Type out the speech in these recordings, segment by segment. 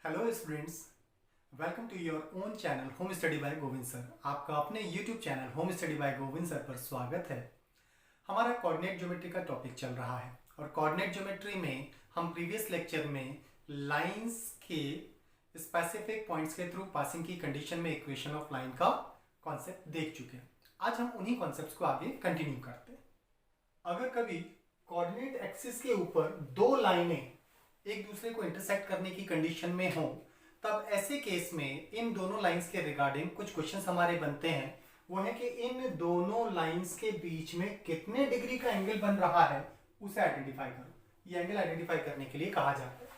Hello students, welcome to your own channel home study by Govind sir. आपका अपने YouTube channel home study by Govind sir पर स्वागत है। हमारा कोऑर्डिनेट ज्योमेट्री का टॉपिक चल रहा है और कोऑर्डिनेट ज्योमेट्री में हम प्रीवियस लेक्चर में लाइंस के स्पेसिफिक पॉइंट्स के थ्रू पासिंग की कंडीशन में इक्वेशन ऑफ लाइन का कॉन्सेप्ट देख चुके हैं। आज हम उन्हीं कॉन्सेप्ट्स को आगे कंटिन्यू करते हैं। अगर कभी कोऑर्डिनेट एक्सिस के ऊपर दो लाइनें एक दूसरे को इंटरसेक्ट करने की कंडीशन में हो, तब ऐसे केस में इन दोनों लाइंस के रिगार्डिंग कुछ क्वेश्चंस हमारे बनते हैं। वो है कि इन दोनों लाइंस के बीच में कितने डिग्री का एंगल बन रहा है उसे आइडेंटिफाई करो। ये एंगल आइडेंटिफाई करने के लिए कहा जाता है।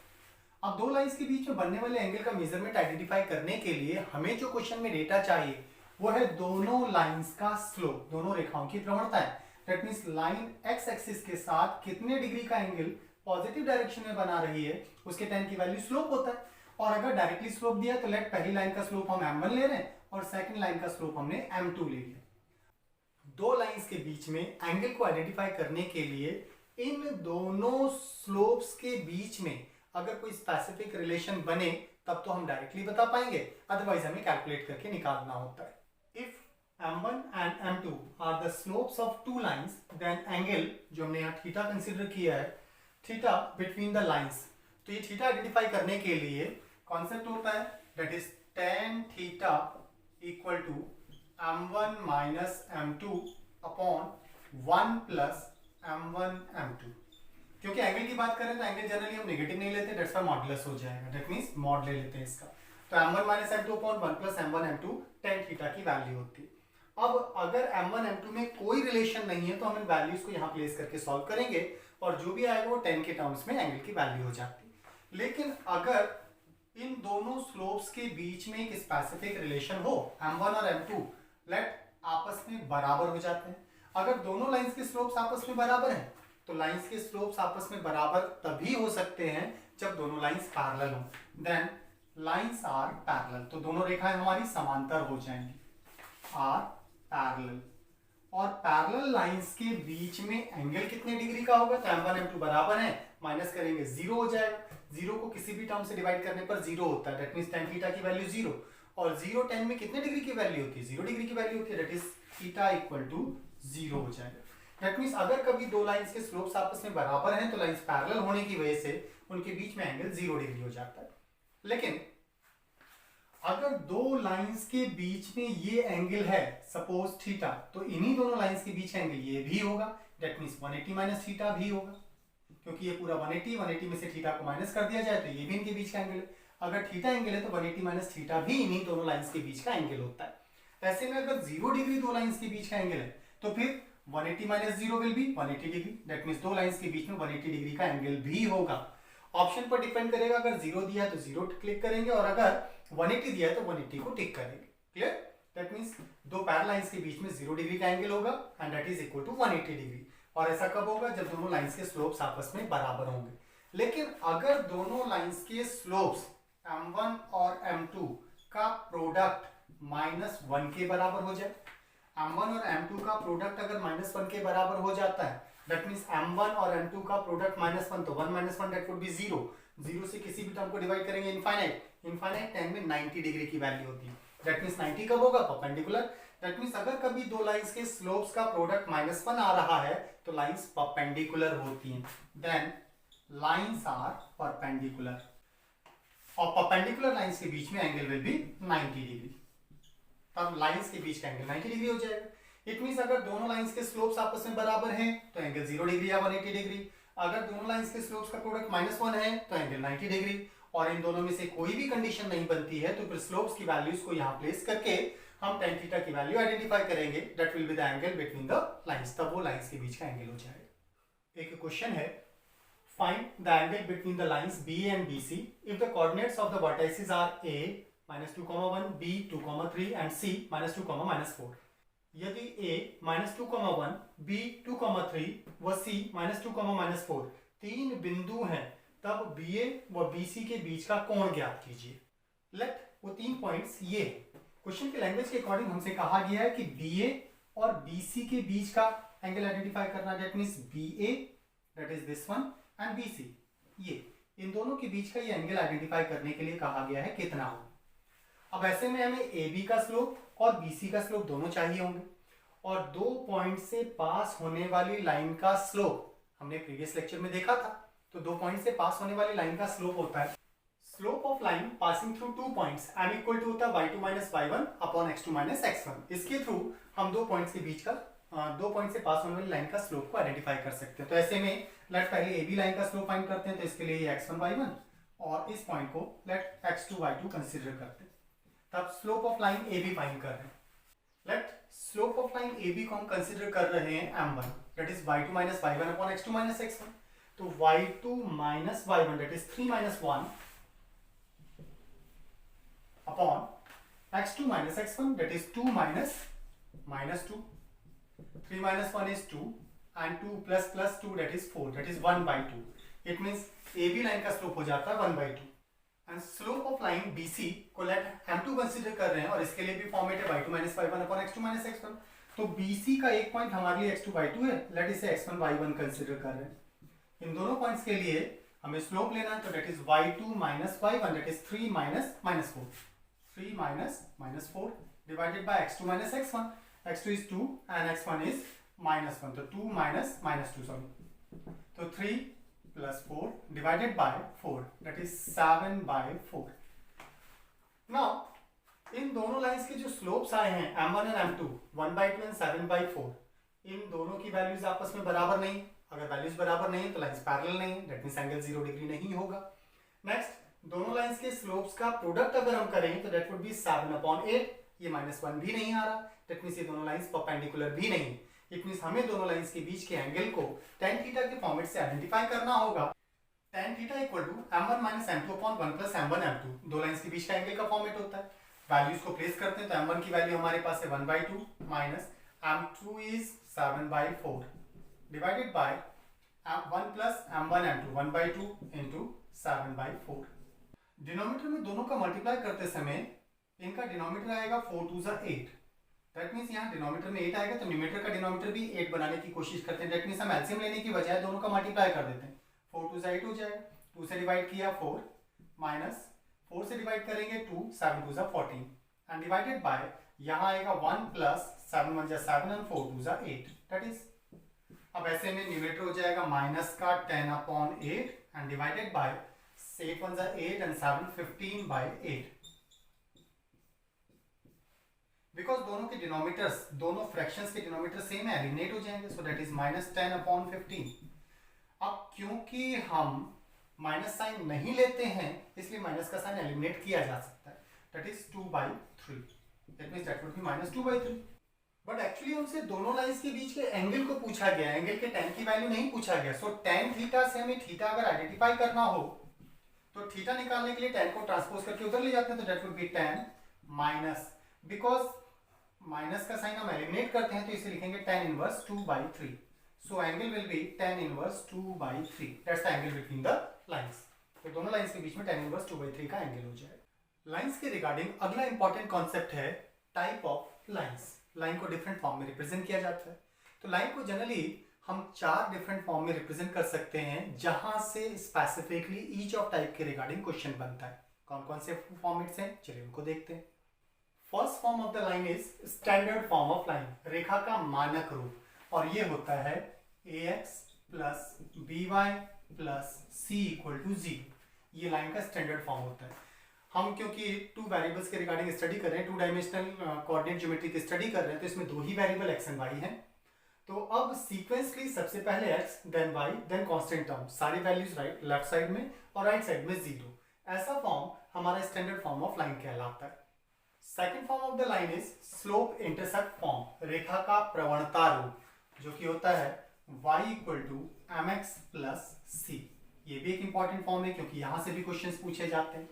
अब दो लाइंस के बीच में बनने वाले एंगल का मेजरमेंट आइडेंटिफाई करने के लिए हमें जो क्वेश्चन में डेटा चाहिए वो है दोनों लाइंस का स्लोप, दोनों रेखाओं की प्रवणता है। That means line x axis के साथ कितने डिग्री का एंगल पॉजिटिव डायरेक्शन में बना रही है, उसके tan की वैल्यू स्लोप होता है। और अगर डायरेक्टली स्लोप दिया तो लेट पहली लाइन का स्लोप हम m1 ले रहे हैं और सेकंड लाइन का स्लोप हमने m2 ले लिया। दो लाइंस के बीच में एंगल को आइडेंटिफाई करने के लिए इन दोनों स्लोप्स के बीच में अगर कोई स्पेसिफिक रिलेशन बने तब तो हम डायरेक्टली बता पाएंगे, अदरवाइज हमें कैलकुलेट करके निकालना होता है। If m1 and m2 are the slopes of two lines, then angle जो हमने यहाँ थीटा कंसिडर किया है, थीटा बिटवीन द लाइंस, तो ये थीटा आइडेंटिफाई करने के लिए कॉन्सेप्ट होता है that is tan theta equal to m1 minus m2 upon 1 plus m1 m2। क्योंकि एंगल की बात करें तो एंगल जनरली हम नेगेटिव नहीं लेते, दैट्स व्हाई मॉडुलस हो जाएगा। दैट मींस मॉड ले लेते हैं इसका। तो m1 minus m2 upon 1 plus m1 m2 tan theta की वैल्यू होती है। अब अगर m1 m2 में कोई रिलेशन नहीं है तो हम इन वैल्यूज को यहाँ प्लेस करके सॉल्व करेंगे और जो भी आएगा वो 10 के टर्म्स में एंगल की वैल्यू हो जाती है। लेकिन अगर इन दोनों स्लोप्स के बीच में एक स्पेसिफिक रिलेशन हो, m1 और m2 लेट आपस में बराबर हो जाते हैं। अगर दोनों लाइंस के स्लोप्स आपस में बराबर हैं तो लाइंस के स्लोप्स आपस में बराबर तभी हो सकते हैं जब दोनों लाइंस पैरेलल हो। देन लाइंस आर पैरेलल, तो दोनों रेखाएं हमारी समांतर हो जाएंगी, आर पैरेलल। और पैरेलल लाइंस के बीच में एंगल कितने डिग्री का होगा, तो m1 m2 बराबर है, माइनस करेंगे 0 हो जाएगा। 0 को किसी भी टर्म से डिवाइड करने पर 0 होता है, दैट मींस tan थीटा की वैल्यू 0। और 0 10 में कितने डिग्री की वैल्यू होती है, 0 डिग्री की वैल्यू होती है, that is theta equal to 0 हो जाएगा। दैट मींस अगर कभी दो लाइंस के स्लोप्स आपस में बराबर हैं तो लाइंस पैरेलल होने की वजह से उनके बीच में एंगल 0 डिग्री हो जाता है। लेकिन अगर दो लाइंस के बीच में ये एंगल है सपोज थीटा, तो इन्हीं दोनों लाइंस के बीच का एंगल ये भी होगा, दैट मींस 180 माइनस थीटा भी होगा। क्योंकि ये पूरा 180 में से थीटा को माइनस कर दिया जाए तो ये भी इनके बीच का एंगल है। अगर थीटा एंगल है तो 180 माइनस थीटा भी इन्हीं दोनों लाइंस के बीच का एंगल होता है। ऐसे में अगर 0 डिग्री दो लाइंस के बीच का एंगल है तो फिर 180 minus 0 will be 180 degree, that means दो लाइंस के बीच में 180 डिग्री का एंगल भी होगा। ऑप्शन पर डिपेंड करेगा, अगर 0 दिया है तो 0 क्लिक करेंगे और अगर 180 दिया है तो 180 को टिक करेंगे। क्लियर? दैट मींस दो पैरेलल लाइंस के बीच में 0 डिग्री का एंगल होगा and that is equal to 180 degree. और ऐसा कब होगा, जब दोनों लाइंस के स्लोप्स आपस में बराबर होंगे। लेकिन अगर दोनों लाइंस के स्लोप्स m1 और m2 का प्रोडक्ट -1 के बराबर हो जाए, m1 और m2 का प्रोडक्ट अगर -1 के बराबर हो जाता है, दैट मींस m1 और m2 का प्रोडक्ट -1, तो 1 - 1 दैट वुड बी 0। 0 से किसी भी टर्म को डिवाइड करेंगे इनफाइनाइट, इनफाइनाइट 10 में 90 डिग्री की वैल्यू होती है। दैट मींस 90 कब होगा, परपेंडिकुलर। दैट मींस अगर कभी दो लाइंस के स्लोप्स का प्रोडक्ट -1 आ रहा है तो लाइंस परपेंडिकुलर होती हैं, देन लाइंस आर परपेंडिकुलर। और परपेंडिकुलर लाइंस के बीच में एंगल विल बी 90 डिग्री, तब लाइंस के बीच का एंगल 90 डिग्री हो जाएगा। इट मींस अगर दोनों लाइंस के स्लोप्स आपस में बराबर हैं तो एंगल 0 डिग्री या 180 डिग्री। अगर दोनों लाइंस के स्लोप्स का प्रोडक्ट -1 है तो एंगल 90 डिग्री। और इन दोनों में से कोई भी कंडीशन नहीं बनती है तो फिर स्लोप्स की वैल्यूज को यहाँ प्लेस करके हम tan थीटा की वैल्यू आइडेंटिफाई करेंगे, that will be the angle between the lines, तब वो लाइंस के बीच का एंगल हो जाएगा। एक क्वेश्चन है, find the angle between the lines B and BC if the coordinates of the vertices are A -2, 1, B 2, 3 and C -2, -4। यदि A -2, 1, B 2, 3 व C -2, -4 तीन बिंदु हैं, तब BA व BC के बीच का कोण ज्ञात कीजिए। लेट वो तीन पॉइंट्स ये क्वेश्चन के लैंग्वेज के अकॉर्डिंग हमसे कहा गया है कि BA और BC के बीच का एंगल आइडेंटिफाई करना, that means BA that is this one and BC ये इन दोनों के बीच का ये एंगल आइडेंटिफाई करने के लिए कहा गया है कितना हो। अब ऐसे में हमें ए बी का स्लोप और बी सी का स्लोप दोनों चाहिए होंगे, और दो पॉइंट से पास होने वाली लाइन का स्लोप हमने प्रीवियस लेक्चर में देखा था। तो दो पॉइंट से पास होने वाली लाइन का स्लोप होता है slope of line passing through two points, m equal to होता है y2 minus y1 upon x2 minus x1। इसके थ्रू हम दो पॉइंट्स के बीच का दो पॉइंट से पास होने वाली लाइन का स्लोप को आइडेंटिफाई कर सकते हैं। तो ऐसे में लेट पहले ए बी लाइन का स्लोप फाइंड करते हैं। तो इसके लिए ये x1 y1 और इस पॉइंट को लेट x2 y2 कंसीडर करते हैं। तब slope of line A B find कर रहे हैं। Let slope of line A B को हम कंसीडर कर रहे हैं m1 that is y2 minus y1 upon x2 minus x1। तो y2 minus y1 that is 3 minus 1 upon x2 minus x1 that is 2 minus minus 2, 3 minus 1 is 2 and 2 plus plus 2 that is 4, that is 1 by 2. It means AB line का slope हो जाता है 1 by 2 and slope of line BC को late M2 consider कर रहे हैं और इसके लिए भी फॉर्मेट है y2 minus y1 upon x2 minus x1। तो BC का एक पॉइंट हमारे लिए x2 by2 है, लेट इसे x1 y1 कंसीडर कर रहे हैं। इन दोनों पॉइंट्स के लिए हमें स्लोप लेना है, तो that is y2 minus y1 that is 3 minus minus 4, 3 minus minus 4 divided by x2 minus x1. x2 is 2 and x1 is minus 1. So 2 minus minus 2, sorry. So 3 plus 4 divided by 4, that is 7 by 4. Now इन दोनों lines के जो slopes आए हैं m1 and m2 1 by 2 and 7 by 4, इन दोनों की values आपस में बराबर नहीं। अगर वैल्यूज बराबर नहीं है तो लाइंस पैरेलल नहीं है, दैट मींस एंगल 0 डिग्री नहीं होगा। नेक्स्ट, दोनों लाइंस के स्लोप्स का प्रोडक्ट अगर हम करें तो दैट वुड बी 7 अपॉन 8। ये -1 भी नहीं आ रहा, दैट मींस ये दोनों लाइंस परपेंडिकुलर भी नहीं। इट मींस हमें दोनों लाइंस के बीच के एंगल को tan थीटा के फॉर्मेट से आइडेंटिफाई करना होगा। tan theta equal to m1 minus m2 upon 1 plus m1 m2, दो लाइंस के बीच का एंगल का फॉर्मेट होता है। वैल्यूज को प्लेस करते हैं तो m1 की वैल्यू हमारे पास है 1/2 minus m2 is 7/4 divided by 1 plus m1 m2 1/2 into 7/4। Denominator में दोनों का मल्टीप्लाई करते समय इनका डिनोमिनेटर आएगा 4 2 ज़ा 8, दैट मींस यहाँ डिनोमिनेटर में 8 आएगा तो न्यूमरेटर का डिनोमिनेटर भी 8 बनाने की कोशिश करते हैं। दैट मींस हम एलसीएम लेने की बजाय दोनों का मल्टीप्लाई कर देते हैं। 4 2 ज़ा 8 हो जाएगा, 2 से डिवाइड किया 4 माइनस 4 से डिवाइड करेंगे 2, 7 2 ज़ा 14 एंड डिवाइडेड बाय यहाँ आएगा 1 प्लस 7 1 ज़ा 7 एंड 4 2 ज़ा 8, दैट इज। अब ऐसे में न्यूमरेटर हो जाएगा माइनस का 10 अपॉन 8 एंड डिवाइडेड बाय 8 1 ज़ा 8 and 7 15/8। बिकॉज दोनों के डिनोमिनेटर्स, दोनों फ्रैक्शंस के डिनोमिनेटर सेम है, एलिमिनेट हो जाएंगे। So that is -10 upon 15। अब क्योंकि हम माइनस साइन नहीं लेते हैं इसलिए माइनस का साइन एलिमिनेट किया जा सकता है, that is 2/3। That means that would be -2/3। But actually हमसे दोनों लाइंस के बीच के एंगल को पूछा गया, एंगल के tan की वैल्यू नहीं पूछा गया। सो tan थीटा से हमें थीटा अगर आइडेंटिफाई करना हो तो थीटा निकालने के लिए tan को ट्रांसपोज करके उधर ले जाते हैं, तो that would be tan minus, because minus का साइन हम एलिमिनेट करते हैं तो इसे लिखेंगे tan inverse 2/3। So angle will be tan inverse 2/3, that's the angle between the lines. तो दोनों लाइंस के बीच में tan इनवर्स 2/3 का एंगल हो जाएगा। लाइंस के रिगार्डिंग अगला इंपॉर्टेंट कॉन्सेप्ट है टाइप ऑफ लाइंस। लाइन को डिफरेंट फॉर्म में रिप्रेजेंट किया जाता है। तो लाइन को जनरली हम 4 डिफरेंट फॉर्म में रिप्रेजेंट कर सकते हैं जहां से स्पेसिफिकली ईच ऑफ टाइप के रिगार्डिंग क्वेश्चन बनता है। कौन कौन से फॉर्मेट्स हैं, चलिए उनको देखते हैं। First form of the line is standard form of line, रेखा का मानक रूप, और ये होता है ax plus by plus c equal to 0। ये लाइन का स्टैंडर्ड फॉर्म होता है। हम क्योंकि 2 वेरिएबल्स के रिगार्डिंग स्टडी कर रहे हैं, 2 डायमेंशनल कोऑर्डिनेट ज्योमेट्री की स्टडी कर रहे हैं, तो इसमें 2 ही वेरिएबल x एंड y हैं। तो अब सीक्वेंसली सबसे पहले x then y then constant term, सारी वैल्यूज राइट लेफ्ट साइड में और राइट साइड में 0। ऐसा फॉर्म हमारा स्टैंडर्ड फॉर्म ऑफ लाइन कहलाता है। Second form of the line is slope intercept form, रेखा का प्रवणता रूप, जो कि होता है y equal to mx plus c। ये भी एक इंपॉर्टेंट फॉर्म है क्योंकि यहां से भी क्वेश्चंस पूछे जाते हैं।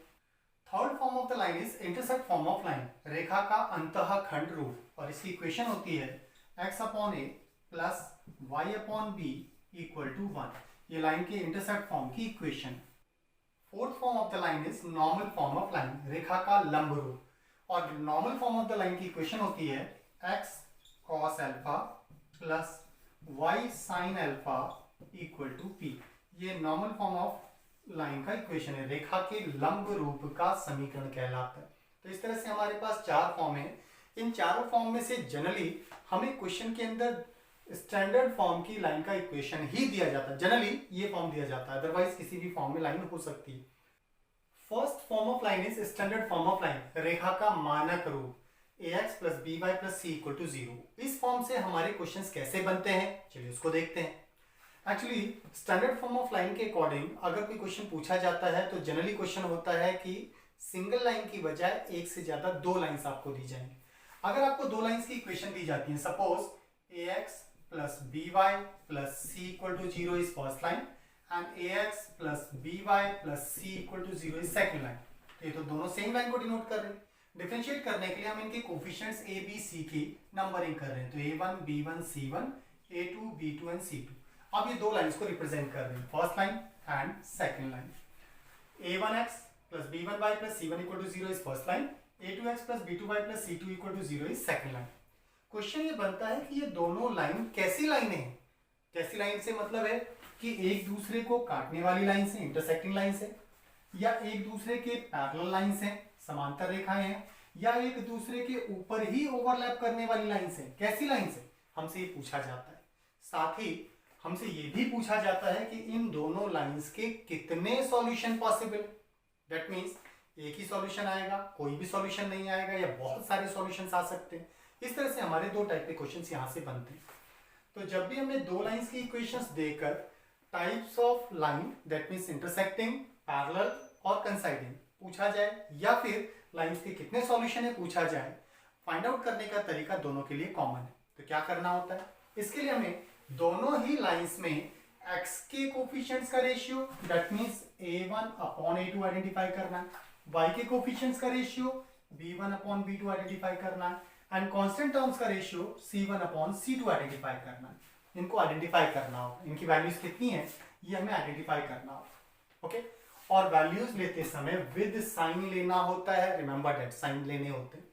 Third form of the line is intercept form of line, रेखा का अंतःखंड रूप, और इसकी इक्वेशन होती है x upon a plus y upon b equal to 1। ये लाइन के इंटरसेप्ट फॉर्म की equation. Fourth form of the line is normal form of line, रेखा का लंब रूप, और normal form of the line की इक्वेशन होती है x cos alpha plus y sin alpha equal to p। ये नॉर्मल फॉर्म ऑफ लाइन का इक्वेशन है, रेखा के लंब रूप का समीकरण कहलाता है। तो इस तरह से हमारे पास चार फॉर्म है। इन चारों फॉर्म में से जनरली हमें क्वेश्चन के अंदर स्टैंडर्ड फॉर्म की लाइन का इक्वेशन ही दिया जाता है। जनरली ये फॉर्म दिया जाता है, अदरवाइज किसी भी फॉर्म में लाइन हो सकती है। First form of line is standard form of line, रेखा का मानक रूप ax plus B Y plus C equal to 0। इस फॉर्म से हमारे क्वेश्चंस कैसे बनते हैं, चलिए उसको देखते हैं। Actually standard form of line के अकॉर्डिंग अगर कोई क्वेश्चन पूछा जाता है तो जनरली क्वेश्चन होता है कि सिंगल लाइन की बजाय एक से ज्यादा दो लाइंस आपको दी जाएंगी। अगर आपको दो लाइंस की इक्वेशन दी जाती है, suppose ax plus B Y plus C equal to 0 is first line and ax plus B Y plus C equal to 0 is second line. तो ये तो दोनों सेम लाइन को डिनोट कर रहे हैं। डिफरेंशिएट करने के लिए हम इनके कोफिशिएंट्स a b c की नंबरिंग कर रहे हैं, तो a1 b1 c1 a2 b2 and c2। अब ये दो लाइंस को रिप्रेजेंट कर रहे हैं, first line and second line. a1x plus b1y plus c1 equal to 0 is first line, a2x plus b2y plus c2 equal to 0 is second line. Question ये बनता है कि ये दोनों लाइन कैसी लाइनें हैं। कैसी लाइन से मतलब है कि एक दूसरे को काटने वाली लाइन से, इंटरसेक्टिंग लाइन से, या एक दूसरे के पैरेलल लाइन से, समांतर रेखाएं हैं, या एक दूसरे के ऊपर ही ओवरलैप करने वाली लाइन से। कैसी लाइन से हमसे ये पूछा जाता है। साथ ही हमसे ये भी पूछा जाता है कि इन दोनों लाइंस के कितने सॉल्यूशन पॉसिबल। दैट मींस एक ही सॉल्यूशन आएगा, कोई भी सॉल्यूशन नहीं आएगा, या बहुत सारे सॉल्यूशंस आ सकते हैं। इस तरह से हमारे दो टाइप के क्वेश्चंस यहां से बनते हैं। तो जब भी हमें दो लाइंस की इक्वेशंस देकर types of line that means intersecting, parallel और कंसाइडिंग पूछा जाए, या फिर लाइंस के कितने सॉल्यूशन है पूछा जाए, फाइंड आउट करने का तरीका दोनों के लिए कॉमन है। तो क्या करना होता है, इसके लिए हमें दोनों ही लाइंस में x के कोफिशिएंट्स का ratio that means a1 upon a2 identify करना है, y के कोफिशिएंट्स का ratio b1 upon b2 identify करना है, एंड कांस्टेंट टर्म्स का ratio c1 upon c2 identify करना है। इनको आइडेंटिफाई करना होगा, इनकी वैल्यूज कितनी है ये हमें आइडेंटिफाई करना होगा। ओके, और वैल्यूज लेते समय विद साइन लेना होता है, रिमेंबर दैट साइन लेने होते हैं।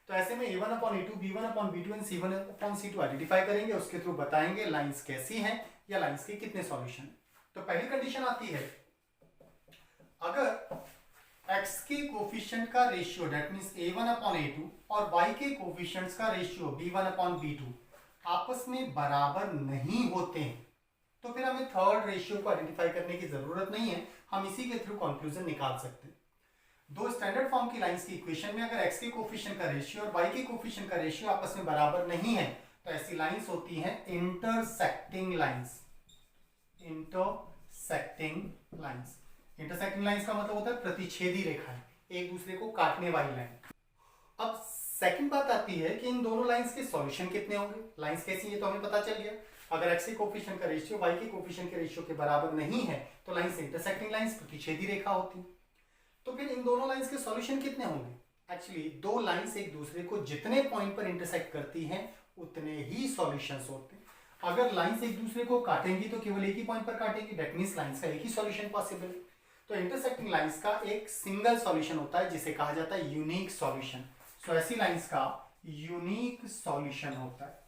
तो ऐसे में a1 upon a2 b1 upon b2 and c1 upon c2 identify करेंगे, उसके थ्रू बताएंगे लाइंस कैसी हैं या लाइंस के कितने सॉल्यूशन हैं। तो पहली कंडीशन आती है, अगर x के कोफिशिएंट का ratio that means a1 upon a2 और y के कोफिशिएंट्स का रेशियो b1 अपॉन b2 आपस में बराबर नहीं होते हैं, तो फिर हमें थर्ड रेशियो को आइडेंटिफाई करने की जरूरत नहीं है, हम इसी के थ्रू कंक्लूजन निकाल सकते हैं। दो स्टैंडर्ड फॉर्म की लाइंस की इक्वेशन में अगर x के कोफिशिएंट का रेशियो और y के कोफिशिएंट का रेशियो आपस में बराबर नहीं है, तो ऐसी लाइंस होती हैं intersecting lines. Intersecting lines, intersecting lines का मतलब होता है प्रतिच्छेदी रेखाएं, एक दूसरे को काटने वाली लाइन। अब सेकंड बात आती है कि इन दोनों लाइंस के सॉल्यूशन कितने होंगे। लाइंस कैसी है तो हमें पता चल गया, अगर x के कोफिशिएंट का रेशियो y के कोफिशिएंट के रेशियो के बराबर नहीं है तो लाइंस इंटरसेक्टिंग लाइंस, प्रतिच्छेदी रेखा होती है। तो फिर इन दोनों लाइंस के सॉल्यूशन कितने होंगे। एक्चुअली दो लाइंस एक दूसरे को जितने पॉइंट पर इंटरसेक्ट करती हैं उतने ही सॉल्यूशंस होते हैं। अगर लाइंस एक दूसरे को काटेंगी तो केवल एक ही पॉइंट पर काटेंगी, दैट मींस लाइंस का एक ही सॉल्यूशन पॉसिबल है। तो इंटरसेक्टिंग लाइंस का एक सिंगल सॉल्यूशन होता है जिसे कहा जाता है यूनिक सॉल्यूशन। सो ऐसी लाइंस का यूनिक सॉल्यूशन होता है।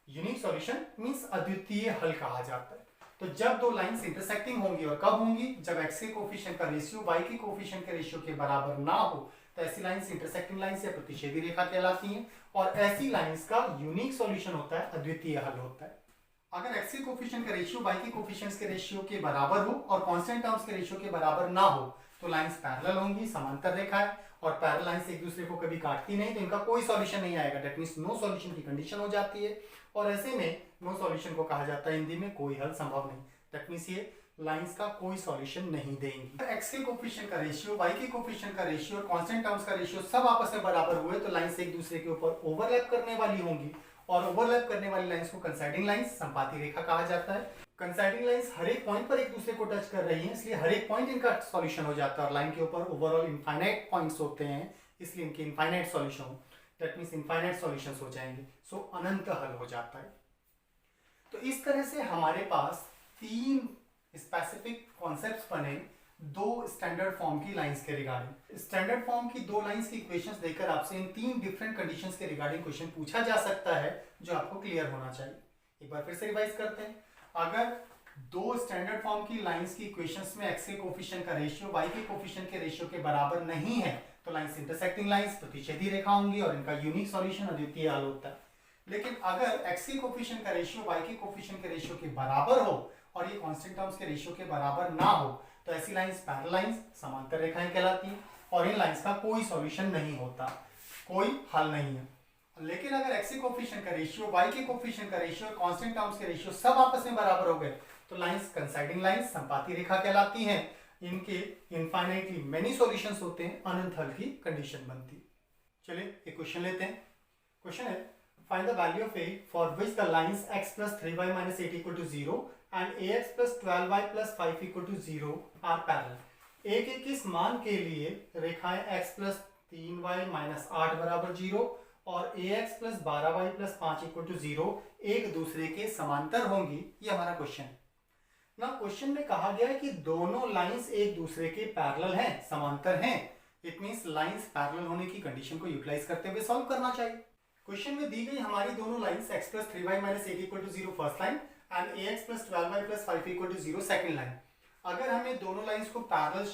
यूनिक सॉल्यूशन मींस अद्वितीय हल कहा जाता है। तो जब दो लाइंस इंटरसेक्टिंग होंगी, और कब होंगी, जब x के कोफिशिएंट का रेशियो y के कोफिशिएंट के रेशियो के बराबर ना हो, तो ऐसी लाइंस इंटरसेक्टिंग लाइंस या प्रतिच्छेदी रेखा कहलाती हैं। और ऐसी लाइंस का यूनिक सॉल्यूशन होता है, अद्वितीय हल होता है। अगर x के कोफिशिएंट का रेशियो y के कोफिशिएंट्स के रेशियो के बराबर हो और कांस्टेंट टर्म्स के रेशियो के बराबर ना हो, तो लाइंस पैरेलल होंगी, समांतर रेखा है, और पैरेलल लाइंस एक दूसरे को कभी काटती नहीं, तो इनका कोई सॉल्यूशन नहीं आएगा, दैट मींस नो सॉल्यूशन की कंडीशन हो जाती है। और ऐसे में नो सॉल्यूशन को कहा जाता है हिंदी में कोई हल संभव नहीं, दैट मींस ये लाइंस का कोई सॉल्यूशन नहीं देंगी। x के कोफिशिएंट का रेशियो, y के कोफिशिएंट का रेशियो और कांस्टेंट टर्म्स का रेशियो सब आपस में बराबर हुए तो लाइंस एक दूसरे के ऊपर ओवरलैप करने वाली होंगी, और ओवरलैप करने वाली लाइंस को कंसाइडिंग लाइंस, संपाती रेखा कहा जाता है। कंसाइडिंग लाइंस हर एक पॉइंट पर एक दूसरे को टच कर रही हैं, इसलिए हर एक पॉइंट इनका सॉल्यूशन हो जाता है, और लाइन के ऊपर ओवरऑल इनफाइनाइट पॉइंट्स होते हैं, इसलिए इनके infinite solution, that means infinite solutions हो जाएंगे। सो अनंत हल हो जाता है। तो इस तरह से हमारे पास तीन स्पेसिफिक कॉन्सेप्ट्स बने दो स्टैंडर्ड फॉर्म की लाइंस के रिगार्डिंग। स्टैंडर्ड फॉर्म की दो लाइंस की इक्वेशंस देकर आपसे इन तीन डिफरेंट कंडीशंस के रिगार्डिंग क्वेश्चन पूछा जा सकता है, जो आपको क्लियर होना चाहिए। एक बार फिर से रिवाइज करते हैं। अगर दो स्टैंडर्ड फॉर्म की लाइंस की इक्वेशंस में x के कोफिशिएंट का रेशियो y के कोफिशिएंट के रेशियो के बराबर नहीं है तो लाइंस इंटरसेक्टिंग लाइंस प्रतिच्छेदी रेखा होंगी और इनका यूनिक सॉल्यूशन अद्वितीय हल होता है। लेकिन अगर x के कोफिशिएंट का रेशियो y के कोफिशिएंट के रेशियो के बराबर हो और ये कांस्टेंट टर्म्स के रेशियो के बराबर ना हो तो ऐसी लाइंस पैरेलल लाइंस समांतर रेखाएं कहलाती हैं और इन लाइंस का कोई सॉल्यूशन नहीं होता, कोई हल नहीं है। लेकिन अगर x के कोफिशिएंट का रेशियो y के कोफिशिएंट का रेशियो और कांस्टेंट टर्म्स के रेशियो सब आपस में बराबर हो गए तो लाइंस कंसाइडिंग लाइंस संपाती रेखा कहलाती हैं। इनके इनफाइनाइटली मेनी सॉल्यूशंस होते हैं, अनंत हल की कंडीशन बनती। चलिए एक क्वेश्चन लेते हैं। क्वेश्चन है find the value of a for which the lines x + 3y - 8 = 0 and ax + 12y + 5 = 0 are parallel. a के किस मान के लिए रेखाएं x + 3y - 8 बराबर 0 और ax + 12y + 5 = 0 एक दूसरे के समांतर होंगी, ये हमारा क्वेश्चन है ना। क्वेश्चन में कहा गया है कि दोनों लाइंस एक दूसरे के पैरेलल हैं, समांतर हैं। इट मींस लाइंस पैरेलल होने की कंडीशन को यूटिलाइज करते हुए सॉल्व करना चाहिए। क्वेश्चन में दी गई हमारी दोनों lines x + 3y - 8 = 0 first line and ax + 12y + 5 = 0 second line. अगर हमें दोनों लाइंस को पैरेलल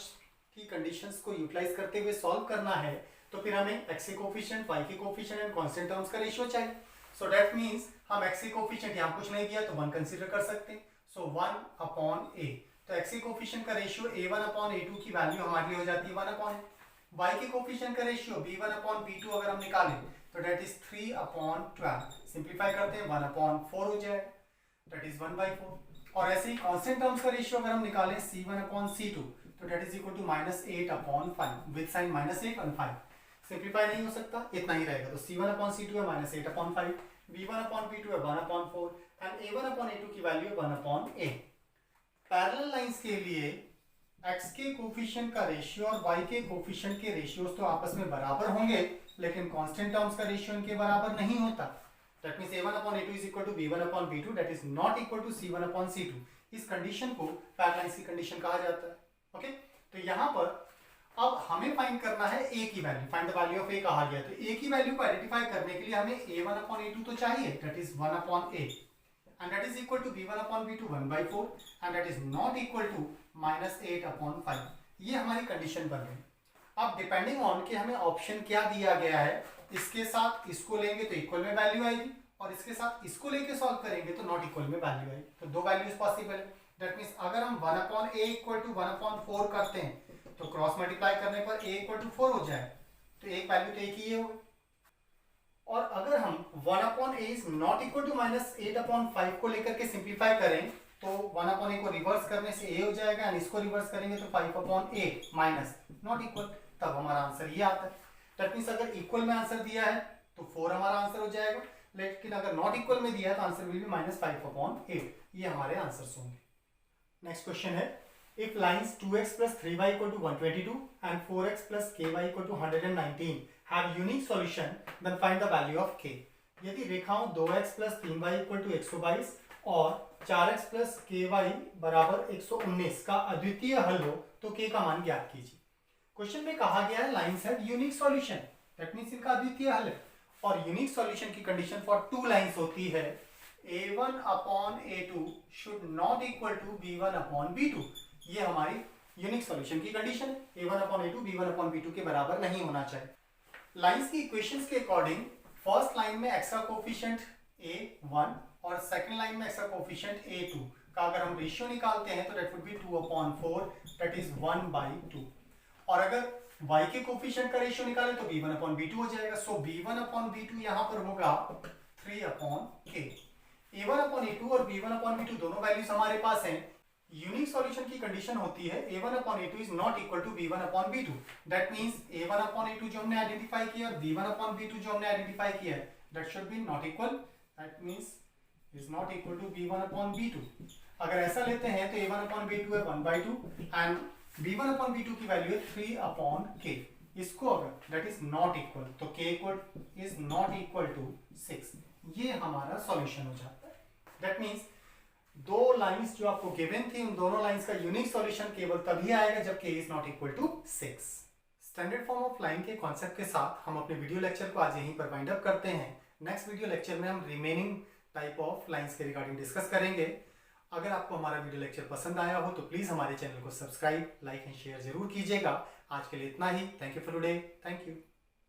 की कंडीशंस को यूटिलाइज करते हुए सॉल्व करना है तो फिर हमें x के कोफिशिएंट, y के कोफिशिएंट एंड कांस्टेंट टर्म्स का रेशियो चाहिए। सो दैट मींस हम x के कोफिशिएंट यहां कुछ नहीं दिया तो 1 कंसीडर कर सकते हैं। सो 1/a, तो x के कोफिशिएंट का रेशियो a1/a2 की वैल्यू हमारे लिए हो जाती है 1/a। y के कोफिशिएंट का रेशियो b1/b2 अगर हम निकालें तो दैट इज 3/12। सिंपलीफाई करते हैं 1/4 हो जाएगा, दैट इज 1/4। और ऐसे ही कांस्टेंट टर्म्स का रेशियो अगर हम निकालें c1/c2 तो that is equal to -8/5 with sign -8 और 5। सिंपलीफाई नहीं हो सकता, इतना ही रहेगा। तो c1/c2 है -8/5, b1/b2 है 1/4 एंड a1/a2 की वैल्यू है 1/a। पैरेलल लाइंस के लिए x के कोफिशिएंट का रेशियो और y के कोफिशिएंट के रेशियोज तो आपस में बराबर होंगे लेकिन कांस्टेंट टर्म्स का रेशियो इनके बराबर नहीं होता। That means a1/a2 is equal to b1/b2 that is not equal to c1/c2। इस कंडीशन को पैरेलल लाइंस की कंडीशन कहा जाता है। ओके, तो यहां पर अब हमें फाइंड करना है a की value, find the value of a कहा गया। तो a की वैल्यू को आइडेंटिफाई करने के लिए हमें a1/a2 तो चाहिए, that is 1/a and that is equal to b1/b2 1/4 and that is not equal to -8/5। ये हमारी कंडीशन बन गई। अब डिपेंडिंग ऑन कि हमें ऑप्शन क्या दिया गया है, इसके साथ इसको लेंगे तो इक्वल में वैल्यू आएगी और इसके साथ इसको लेके सॉल्व करेंगे तो नॉट इक्वल में वैल्यू आएगी। तो दो वैल्यूज पॉसिबल है। दैट मींस अगर हम 1/a इक्वल टू 1/4 करते हैं तो क्रॉस मल्टीप्लाई करने पर a इक्वल टू 4 हो जाए, तो एक वैल्यू तो एक ही है। और अगर हम 1/a is not equal to -8/5 को लेकर के सिंप्लीफाई करें तो 1/a को रिवर्स करने से a हो जाएगा एंड इसको रिवर्स करेंगे तो 5/8 माइनस नॉट इक्वल, तब हमारा आंसर ये आता है। दैट मींस अगर इक्वल में आंसर दिया है तो 4 हमारा आंसर हो जाएगा, लेकिन अगर नॉट इक्वल में दिया है तो आंसर विल बी -5/8। ये हमारे आंसर्स होंगे। नेक्स्ट क्वेश्चन है if lines 2x + 3y = 122 and 4x + ky = 119 have unique solution then find the value of k। यदि रेखाओं 2x + 3y = 122 और 4x + ky = 119 का अद्वितीय हल हो तो k का मान ज्ञात कीजिए। क्वेश्चन में कहा गया है lines have unique solution, that means इनका अद्वितीय हल है। और यूनिक सॉल्यूशन की कंडीशन फॉर टू लाइंस होती है a1/a2 should not equal to b1/b2। ये हमारी यूनिक सॉल्यूशन की कंडीशन है। a1/a2 b1/b2 के बराबर नहीं होना चाहिए। लाइंस की इक्वेशंस के अकॉर्डिंग फर्स्ट लाइन में एक्स का कोफिशिएंट a1 और सेकंड लाइन में एक्स का कोफिशिएंट a2 का अगर हम रेशियो निकालते हैं तो that would be 2/4 that is 1/2। और अगर y के कोफिशिएंट का रेशियो निकालें तो b1/b2 हो जाएगा। सो b1/b2 यहां पर होगा 3/k। a1/a2 और b1/b2 दोनों वैल्यूज हमारे पास हैं। यूनिक सॉल्यूशन की कंडीशन होती है a1/a2 is not equal to b1/b2। That means a1/a2 जो हमने आइडेंटिफाई किया और b1/b2 जो हमने आइडेंटिफाई किया है that should be not equal, that means is not equal to b1/b2। अगर ऐसा लेते हैं तो a1/b2 है 1/2 एंड b1/b2 की वैल्यू है 3/k। इसको अगर दैट इज नॉट इक्वल तो k is not equal to 6। ये हमारा सॉल्यूशन हो जाता है। दैट मींस दो लाइंस जो आपको गिवन थी उन दोनों लाइंस का यूनिक सॉल्यूशन केवल तभी आएगा जब k is not equal to 6। Standard form of line के कॉन्सेप्ट के साथ हम अपने वीडियो लेक्चर को आज यहीं पर वाइंड अप करते हैं। नेक्स्ट वीडियो लेक्चर में हम रिमेनिंग टाइप ऑफ लाइंस के रिगार्डिंग डिस्कस करेंगे। अगर आपको हमारा वीडियो लेक्चर पसंद आया हो तो प्लीज़ हमारे चैनल को सब्सक्राइब, लाइक एंड शेयर जरूर कीजिएगा। आज के लिए इतना ही। Thank you for today. Thank you.